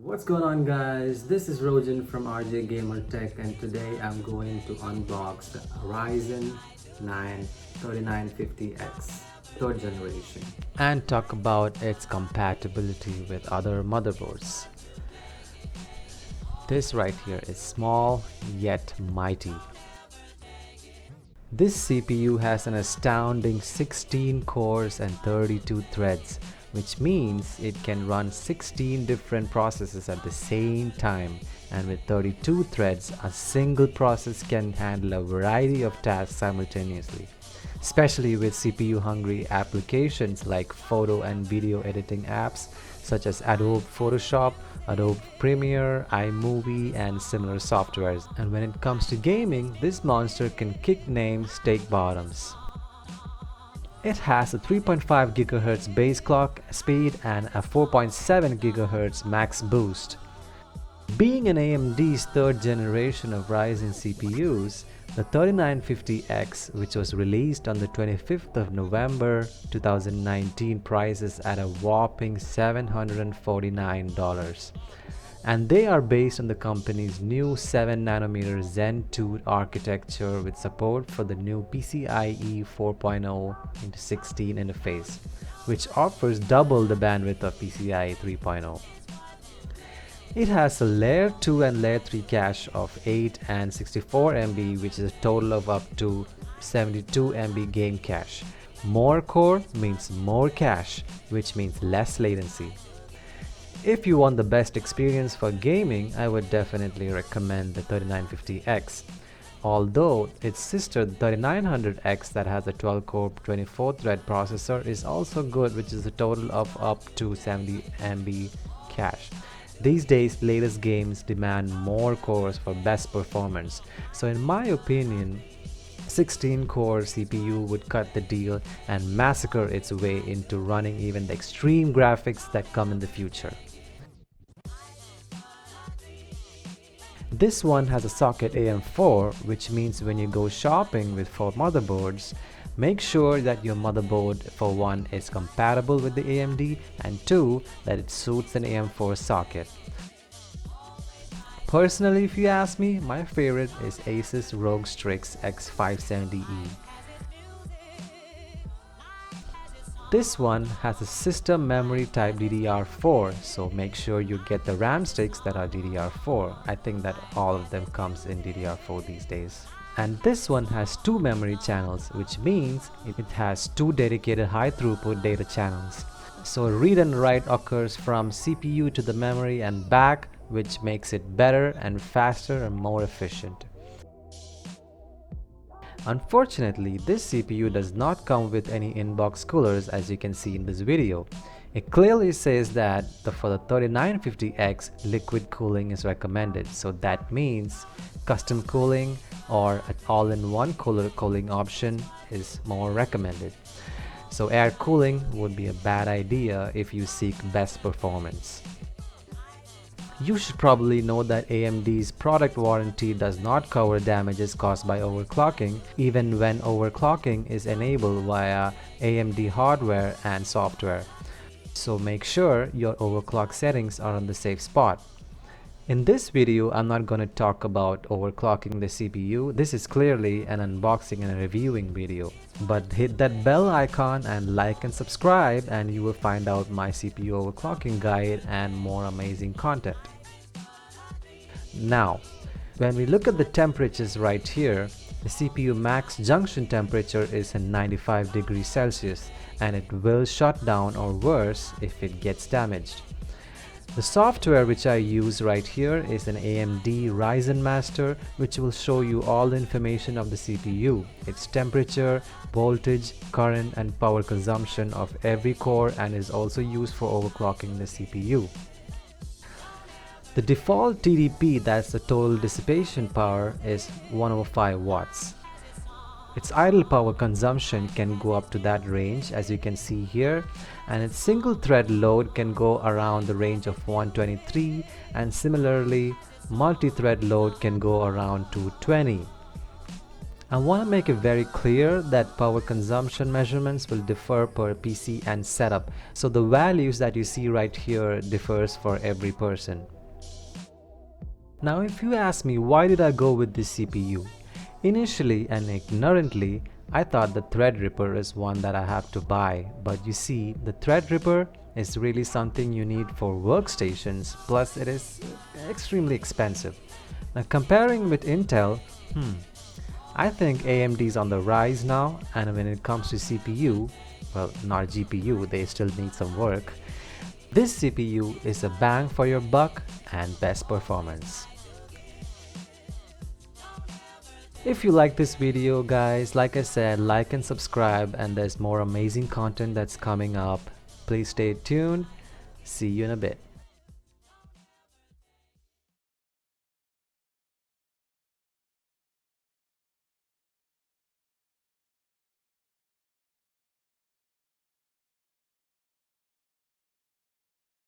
What's going on, guys? This is Rojan from RJ-GamerTech, and today I'm going to unbox the Ryzen 9 3950X 3rd generation and talk about its compatibility with other motherboards. This right here is small yet mighty. This CPU has an astounding 16 cores and 32 threads, which means it can run 16 different processes at the same time, and with 32 threads, a single process can handle a variety of tasks simultaneously, especially with CPU-hungry applications like photo and video editing apps such as Adobe Photoshop, Adobe Premiere, iMovie, and similar softwares. And when it comes to gaming, this monster can kick names, take bottoms. It has a 3.5 GHz base clock speed and a 4.7 GHz max boost. Being an AMD's 3rd generation of Ryzen CPUs, the 3950X, which was released on the 25th of November 2019, prices at a whopping $749. And they are based on the company's new 7nm Zen 2 architecture with support for the new PCIe 4.0x16 interface, which offers double the bandwidth of PCIe 3.0. It has a layer 2 and layer 3 cache of 8 and 64 MB, which is a total of up to 72 MB game cache. More core means more cache, which means less latency. If you want the best experience for gaming, I would definitely recommend the 3950X. Although its sister, the 3900X, that has a 12-core 24-thread processor, is also good, which is a total of up to 70 MB cache. These days, latest games demand more cores for best performance. So in my opinion, 16-core CPU would cut the deal and massacre its way into running even the extreme graphics that come in the future. This one has a socket AM4, which means when you go shopping with 4 motherboards, make sure that your motherboard, for one, is compatible with the AMD, and 2, that it suits an AM4 socket. Personally, if you ask me, my favorite is Asus ROG Strix X570E. This one has a system memory type DDR4, so make sure you get the RAM sticks that are DDR4. I think that all of them comes in DDR4 these days. And this one has 2 memory channels, which means it has 2 dedicated high throughput data channels. So read and write occurs from CPU to the memory and back, which makes it better and faster and more efficient. Unfortunately, this CPU does not come with any inbox coolers, as you can see in this video. It clearly says that for the 3950X, liquid cooling is recommended, so that means custom cooling or an all-in-one cooling option is more recommended. So air cooling would be a bad idea if you seek best performance. You should probably know that AMD's product warranty does not cover damages caused by overclocking, even when overclocking is enabled via AMD hardware and software. So make sure your overclock settings are on the safe spot. In this video, I'm not going to talk about overclocking the CPU. This is clearly an unboxing and a reviewing video. But hit that bell icon and like and subscribe, and you will find out my CPU overclocking guide and more amazing content. Now, when we look at the temperatures right here, the CPU max junction temperature is in 95 degrees Celsius, and it will shut down or worse if it gets damaged. The software which I use right here is an AMD Ryzen Master, which will show you all the information of the CPU, its temperature, voltage, current and power consumption of every core, and is also used for overclocking the CPU. The default TDP, that's the total dissipation power, is 105 watts. Its idle power consumption can go up to that range, as you can see here, and its single thread load can go around the range of 123, and similarly multi-thread load can go around 220. I want to make it very clear that power consumption measurements will differ per PC and setup, so the values that you see right here differs for every person. Now if you ask me why did I go with this CPU? Initially and ignorantly, I thought the Threadripper is one that I have to buy, but you see, the Threadripper is really something you need for workstations, plus it is extremely expensive. Now comparing with Intel, I think AMD is on the rise now, and when it comes to CPU, well, not GPU, they still need some work. This CPU is a bang for your buck and best performance. If you like this video guys, like I said, like and subscribe, and there's more amazing content that's coming up. Please stay tuned. See you in a bit.